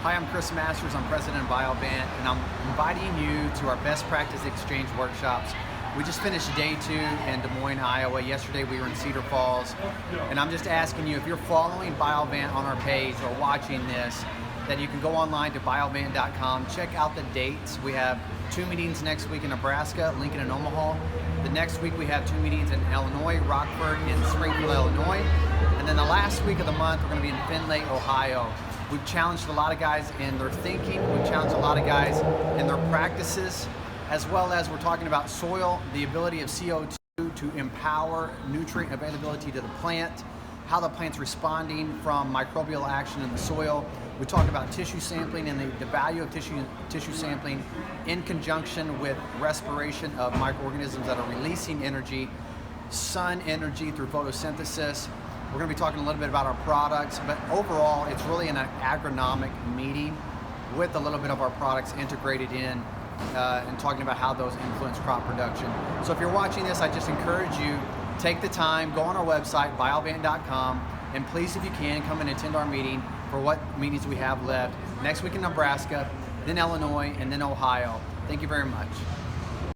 Hi, I'm Chris Masters. I'm president of Biovant, and I'm inviting you to our best practice exchange workshops. We just finished day 2 in Des Moines, Iowa. Yesterday we were in Cedar Falls, and I'm just asking you, if you're following Biovant on our page or watching this, that you can go online to biovante.com, check out the dates. We have 2 meetings next week in Nebraska, Lincoln and Omaha. The next week we have 2 meetings in Illinois, Rockford and Springfield, Illinois. And then the last week of the month we're going to be in Findlay, Ohio. We've challenged a lot of guys in their thinking. We've challenged a lot of guys in their practices, as well as we're talking about soil, the ability of CO2 to empower nutrient availability to the plant, how the plant's responding from microbial action in the soil. We talk about tissue sampling and the value of tissue sampling in conjunction with respiration of microorganisms that are releasing energy, sun energy through photosynthesis. We're going to be talking a little bit about our products, but overall it's really an agronomic meeting with a little bit of our products integrated in and talking about how those influence crop production. So if you're watching this, I just encourage you, take the time, go on our website, biovant.com, and please, if you can, come and attend our meeting for what meetings we have left next week in Nebraska, then Illinois, and then Ohio. Thank you very much.